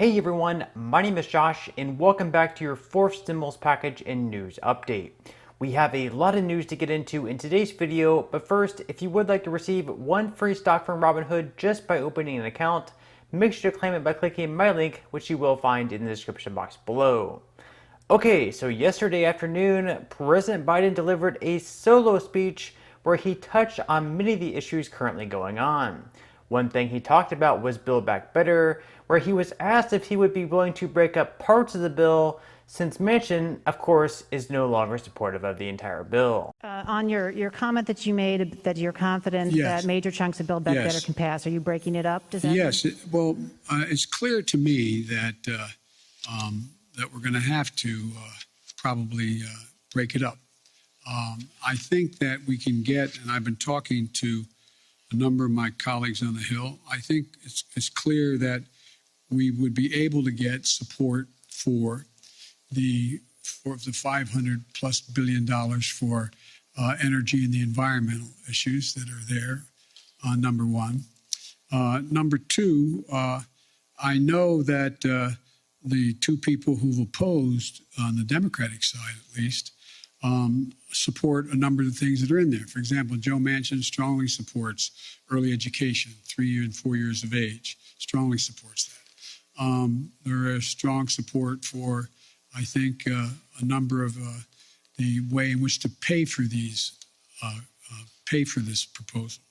Hey everyone, my name is Josh and welcome back to your fourth stimulus package and news update. We have a lot of news to get into in today's video, but first, if you would like to receive one free stock from Robinhood just by opening an account, make sure to claim it by clicking my link, which you will find in the description box below. Okay, so yesterday afternoon, President Biden delivered a solo speech where he touched on many of the issues currently going on. One thing he talked about was Build Back Better, where he was asked if he would be willing to break up parts of the bill, since Manchin, of course, is no longer supportive of the entire bill. On your comment that you made that you're confident Yes. that major chunks of Build Back Yes. Better can pass, are you breaking it up? Does that Yes, it's clear to me that that we're going to have to probably break it up. I think that we can get, and I've been talking to a number of my colleagues on the Hill. I think it's clear that we would be able to get support for the $500+ billion for energy and the environmental issues that are there. Number one. Number two, I know that the two people who've opposed, on the Democratic side at least, support a number of the things that are in there. For example, Joe Manchin strongly supports early education, 3 and 4 years of age, strongly supports that. There is strong support for, I think, a number of the way in which to pay for these, pay for this proposal.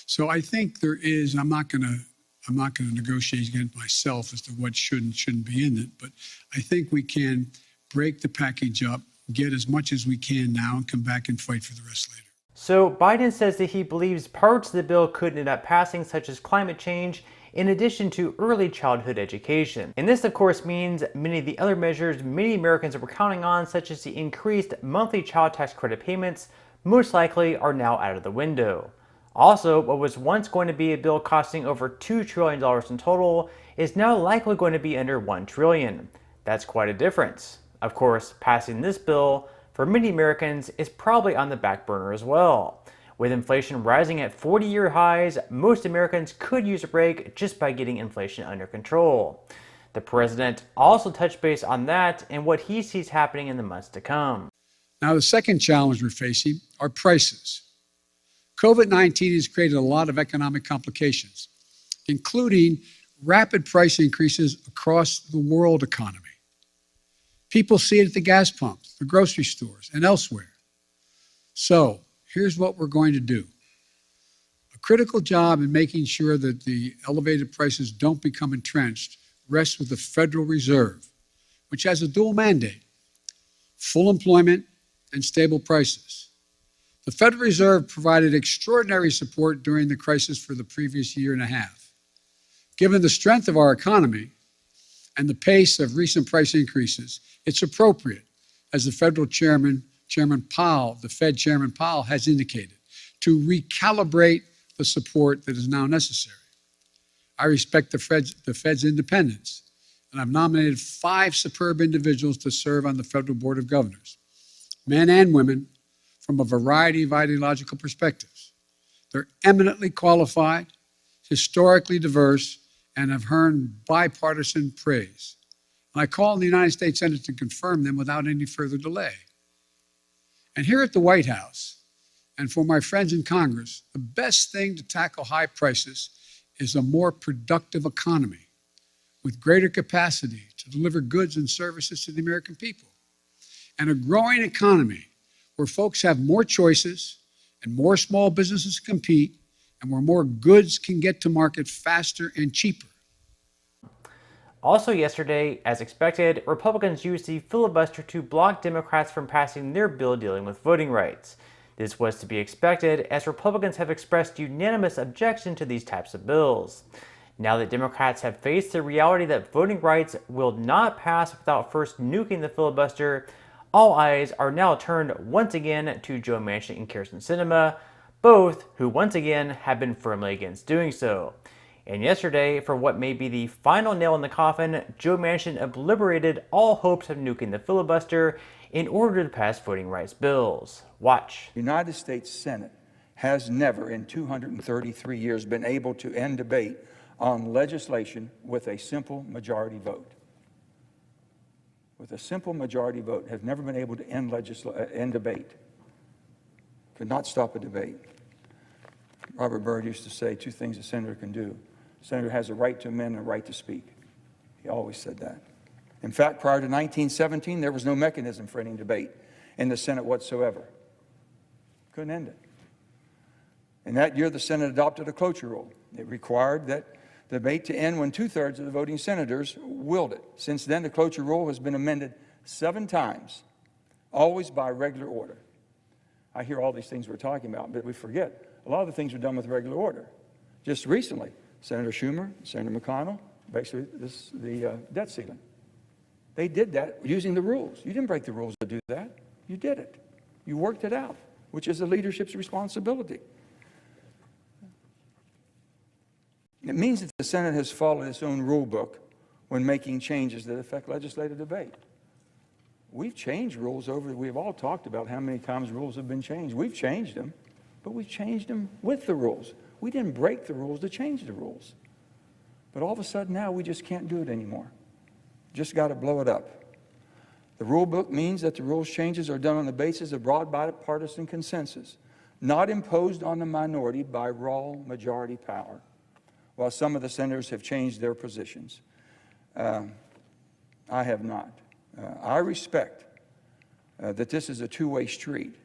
So I think there is. I'm not going to negotiate against myself as to what should and shouldn't be in it, but I think we can break the package up, get as much as we can now, and come back and fight for the rest later. So Biden says that he believes parts of the bill could end up passing, such as climate change, in addition to early childhood education. And this, of course, means many of the other measures many Americans were counting on, such as the increased monthly child tax credit payments, most likely are now out of the window. Also, what was once going to be a bill costing over $2 trillion in total is now likely going to be under $1 trillion. That's quite a difference. Of course, passing this bill for many Americans is probably on the back burner as well. With inflation rising at 40-year highs, most Americans could use a break just by getting inflation under control. The president also touched base on that and what he sees happening in the months to come. Now, the second challenge we're facing are prices. COVID-19 has created a lot of economic complications, including rapid price increases across the world economy. People see it at the gas pumps, the grocery stores, and elsewhere. So here's what we're going to do. A critical job in making sure that the elevated prices don't become entrenched rests with the Federal Reserve, which has a dual mandate: full employment and stable prices. The Federal Reserve provided extraordinary support during the crisis for the previous year and a half. Given the strength of our economy and the pace of recent price increases, it's appropriate, as the Federal Chairman, Chairman Powell, the Fed Chairman Powell has indicated, to recalibrate the support that is now necessary. I respect the Fed's independence, and I've nominated 5 superb individuals to serve on the Federal Board of Governors, men and women from a variety of ideological perspectives. They're eminently qualified, historically diverse, and have earned bipartisan praise. And I call on the United States Senate to confirm them without any further delay. And here at the White House, and for my friends in Congress, the best thing to tackle high prices is a more productive economy with greater capacity to deliver goods and services to the American people. And a growing economy where folks have more choices and more small businesses compete, and where more goods can get to market faster and cheaper. Also yesterday, as expected, Republicans used the filibuster to block Democrats from passing their bill dealing with voting rights. This was to be expected, as Republicans have expressed unanimous objection to these types of bills. Now that Democrats have faced the reality that voting rights will not pass without first nuking the filibuster, all eyes are now turned once again to Joe Manchin and Kyrsten Sinema, both who once again have been firmly against doing so. And yesterday, for what may be the final nail in the coffin, Joe Manchin obliterated all hopes of nuking the filibuster in order to pass voting rights bills. Watch. The United States Senate has never in 233 years been able to end debate on legislation with a simple majority vote. With a simple majority vote, have never been able to end debate. Could not stop a debate. Robert Byrd used to say 2 things a senator can do. A senator has a right to amend and a right to speak. He always said that. In fact, prior to 1917, there was no mechanism for ending debate in the Senate whatsoever. Couldn't end it. In that year, the Senate adopted a cloture rule. It required that debate to end when 2/3 of the voting senators willed it. Since then, the cloture rule has been amended 7 times, always by regular order. I hear all these things we're talking about, but we forget a lot of the things are done with regular order. Just recently, Senator Schumer, Senator McConnell, basically the debt ceiling. They did that using the rules. You didn't break the rules to do that. You did it. You worked it out, which is the leadership's responsibility. It means that the Senate has followed its own rule book when making changes that affect legislative debate. We've changed rules we've all talked about how many times rules have been changed. We've changed them, but we've changed them with the rules. We didn't break the rules to change the rules. But all of a sudden now we just can't do it anymore. Just got to blow it up. The rule book means that the rules changes are done on the basis of broad bipartisan consensus, not imposed on the minority by raw majority power, while some of the senators have changed their positions. I have not. I respect that this is a two-way street,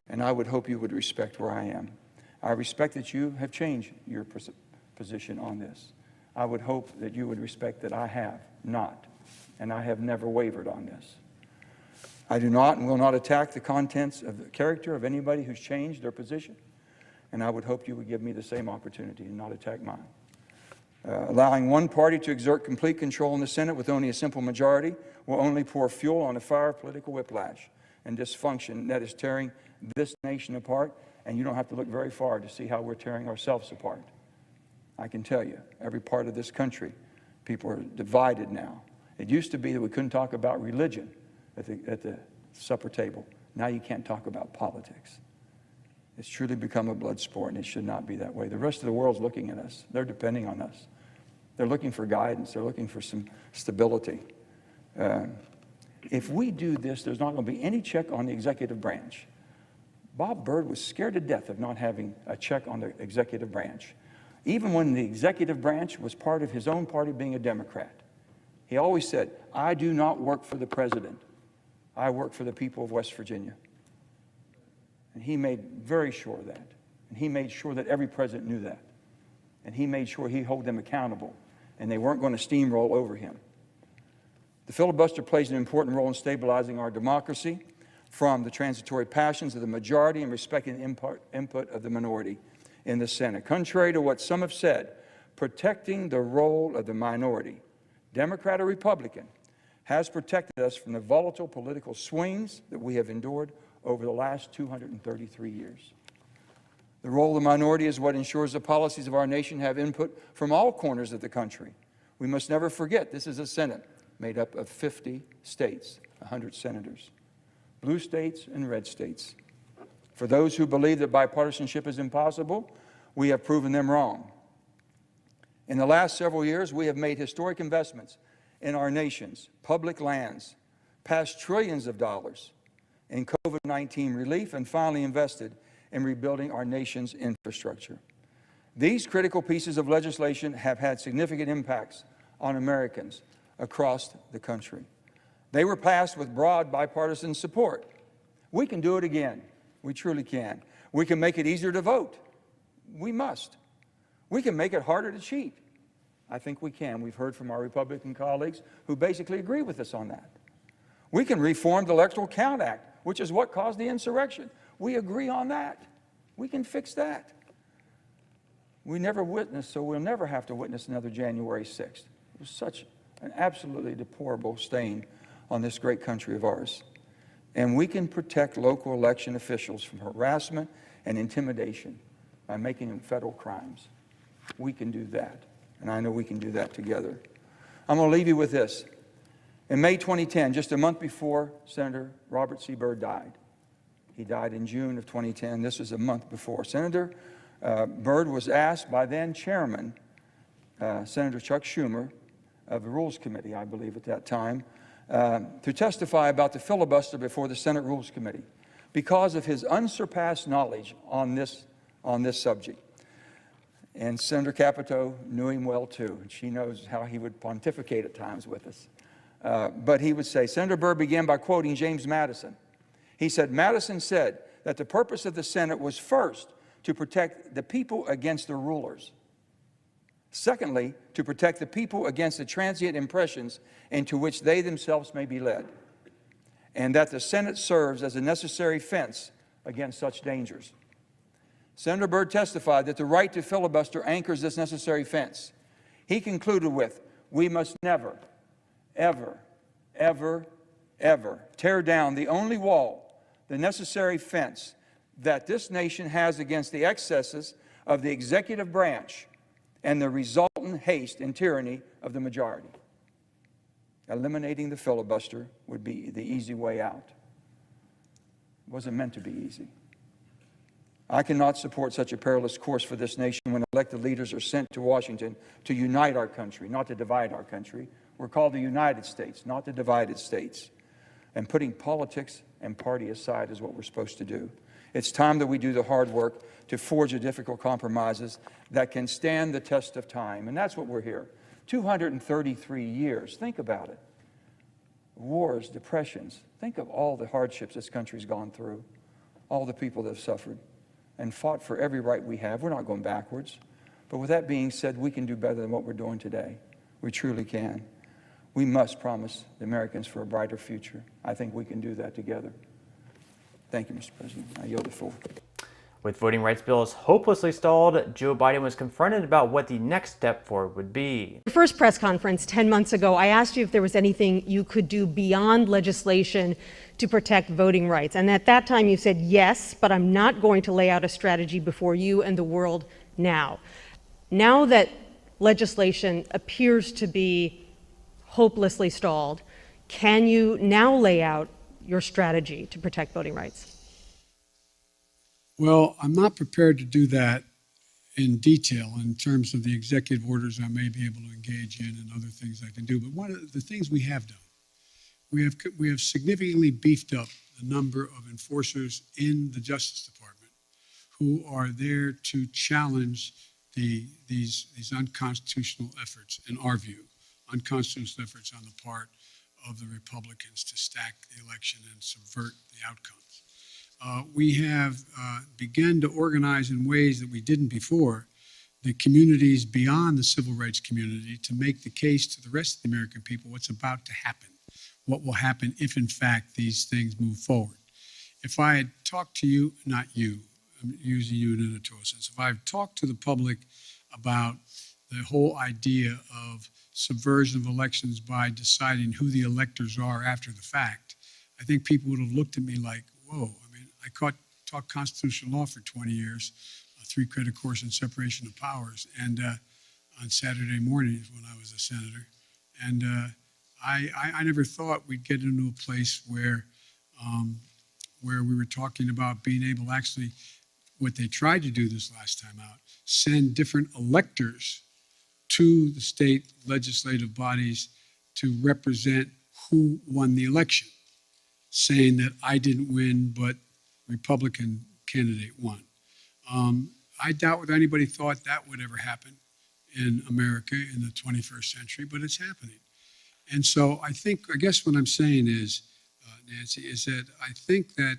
and I would hope you would respect where I am. I respect that you have changed your position on this. I would hope that you would respect that I have not, and I have never wavered on this. I do not and will not attack the contents of the character of anybody who's changed their position, and I would hope you would give me the same opportunity and not attack mine. Allowing one party to exert complete control in the Senate with only a simple majority will only pour fuel on a fire of political whiplash and dysfunction that is tearing this nation apart, and you don't have to look very far to see how we're tearing ourselves apart. I can tell you, every part of this country, people are divided now. It used to be that we couldn't talk about religion at the supper table. Now you can't talk about politics. It's truly become a blood sport, and it should not be that way. The rest of the world's looking at us. They're depending on us. They're looking for guidance. They're looking for some stability. If we do this, there's not going to be any check on the executive branch. Bob Byrd was scared to death of not having a check on the executive branch. Even when the executive branch was part of his own party being a Democrat, he always said, I do not work for the president. I work for the people of West Virginia. And he made very sure of that. And he made sure that every president knew that. And he made sure he held them accountable, and they weren't going to steamroll over him. The filibuster plays an important role in stabilizing our democracy from the transitory passions of the majority and respecting the input of the minority in the Senate. Contrary to what some have said, protecting the role of the minority, Democrat or Republican, has protected us from the volatile political swings that we have endured over the last 233 years. The role of the minority is what ensures the policies of our nation have input from all corners of the country. We must never forget this is a Senate made up of 50 states, 100 senators, blue states and red states. For those who believe that bipartisanship is impossible, we have proven them wrong. In the last several years, we have made historic investments in our nation's public lands, passed trillions of dollars in COVID-19 relief, and finally invested in rebuilding our nation's infrastructure. These critical pieces of legislation have had significant impacts on Americans across the country. They were passed with broad bipartisan support. We can do it again. We truly can. We can make it easier to vote. We must. We can make it harder to cheat. I think we can. We've heard from our Republican colleagues who basically agree with us on that. We can reform the Electoral Count Act, which is what caused the insurrection. We agree on that. We can fix that. We never witnessed, so we'll never have to witness another January 6th. It was such an absolutely deplorable stain on this great country of ours. And we can protect local election officials from harassment and intimidation by making them federal crimes. We can do that, and I know we can do that together. I'm going to leave you with this. In May 2010, just a month before Senator Robert C. Byrd died, he died in June of 2010. This was a month before. Senator Byrd was asked by then Chairman Senator Chuck Schumer of the Rules Committee, I believe at that time, to testify about the filibuster before the Senate Rules Committee because of his unsurpassed knowledge on this subject. And Senator Capito knew him well too. She knows how he would pontificate at times with us. But he would say, Senator Byrd began by quoting James Madison. He said, Madison said that the purpose of the Senate was first to protect the people against their rulers. Secondly, to protect the people against the transient impressions into which they themselves may be led. And that the Senate serves as a necessary fence against such dangers. Senator Byrd testified that the right to filibuster anchors this necessary fence. He concluded with, we must never, ever, ever, ever tear down the only wall, the necessary fence that this nation has against the excesses of the executive branch and the resultant haste and tyranny of the majority. Eliminating the filibuster would be the easy way out. It wasn't meant to be easy. I cannot support such a perilous course for this nation when elected leaders are sent to Washington to unite our country, not to divide our country. We're called the United States, not the divided states. And putting politics and party aside is what we're supposed to do. It's time that we do the hard work to forge the difficult compromises that can stand the test of time. And that's what we're here. 233 years. Think about it. Wars, depressions. Think of all the hardships this country's gone through, all the people that have suffered and fought for every right we have. We're not going backwards. But with that being said, we can do better than what we're doing today. We truly can. We must promise the Americans for a brighter future. I think we can do that together. Thank you, Mr. President. I yield the floor. With voting rights bills hopelessly stalled, Joe Biden was confronted about what the next step forward would be. Your first press conference 10 months ago, I asked you if there was anything you could do beyond legislation to protect voting rights. And at that time you said yes, but I'm not going to lay out a strategy before you and the world now. Now that legislation appears to be hopelessly stalled, can you now lay out your strategy to protect voting rights? Well, I'm not prepared to do that in detail in terms of the executive orders I may be able to engage in and other things I can do. But one of the things we have done, we have significantly beefed up the number of enforcers in the Justice Department who are there to challenge these unconstitutional efforts, in our view, unconstitutional efforts on the part of the Republicans to stack the election and subvert the outcomes. We have begun to organize in ways that we didn't before the communities beyond the civil rights community to make the case to the rest of the American people what's about to happen, what will happen if in fact these things move forward. If I had talked to you, not you, I'm using you in a total sense, if I had talked to the public about the whole idea of subversion of elections by deciding who the electors are after the fact, I think people would have looked at me like, whoa. I taught constitutional law for 20 years, a 3-credit course in separation of powers, and on Saturday mornings when I was a senator. And I never thought we'd get into a place where we were talking about being able to actually, what they tried to do this last time out, send different electors to the state legislative bodies to represent who won the election, saying that I didn't win, but Republican candidate won. I doubt whether anybody thought that would ever happen in America in the 21st century, but it's happening. And so I guess what I'm saying is, Nancy, is that I think that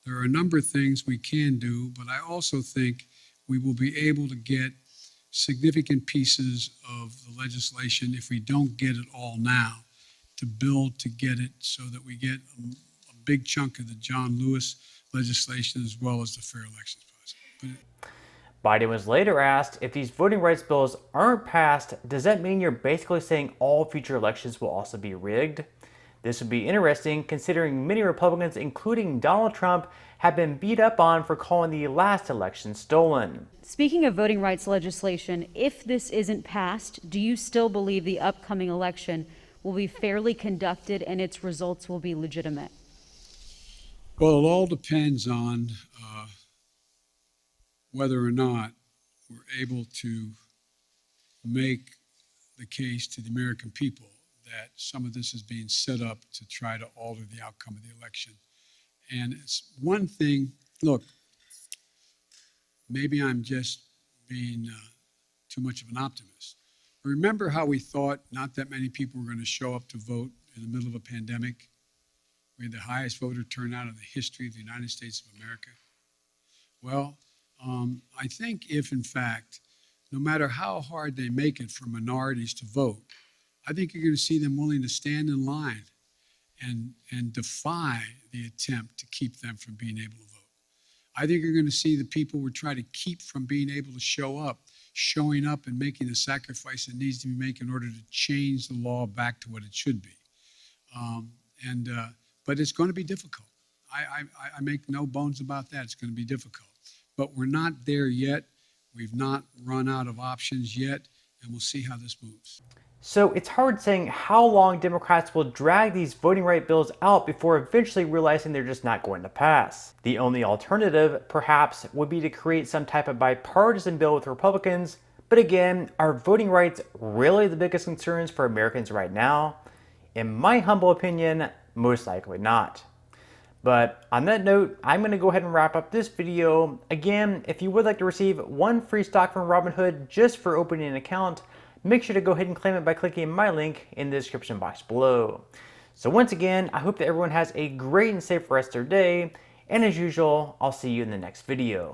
there are a number of things we can do, but I also think we will be able to get significant pieces of the legislation, if we don't get it all now, to build to get it so that we get a big chunk of the John Lewis legislation as well as the Fair Elections Policy. Biden was later asked, if these voting rights bills aren't passed, does that mean you're basically saying all future elections will also be rigged? This would be interesting considering many Republicans, including Donald Trump, have been beat up on for calling the last election stolen. Speaking of voting rights legislation, if this isn't passed, do you still believe the upcoming election will be fairly conducted and its results will be legitimate? Well, it all depends on whether or not we're able to make the case to the American people that some of this is being set up to try to alter the outcome of the election. And it's one thing, look, maybe I'm just being too much of an optimist. Remember how we thought not that many people were going to show up to vote in the middle of a pandemic? We had the highest voter turnout in the history of the United States of America. Well, I think if, in fact, no matter how hard they make it for minorities to vote, I think you're going to see them willing to stand in line and defy the attempt to keep them from being able to vote. I think you're going to see the people we're trying to keep from being able to show up, showing up and making the sacrifice that needs to be made in order to change the law back to what it should be. But it's going to be difficult. I make no bones about that. It's going to be difficult. But we're not there yet. We've not run out of options yet, and we'll see how this moves. So it's hard saying how long Democrats will drag these voting rights bills out before eventually realizing they're just not going to pass. The only alternative, perhaps, would be to create some type of bipartisan bill with Republicans. But again, are voting rights really the biggest concerns for Americans right now? In my humble opinion, most likely not. But on that note, I'm going to go ahead and wrap up this video. Again, if you would like to receive one free stock from Robinhood just for opening an account, make sure to go ahead and claim it by clicking my link in the description box below. So once again, I hope that everyone has a great and safe rest of their day. And as usual, I'll see you in the next video.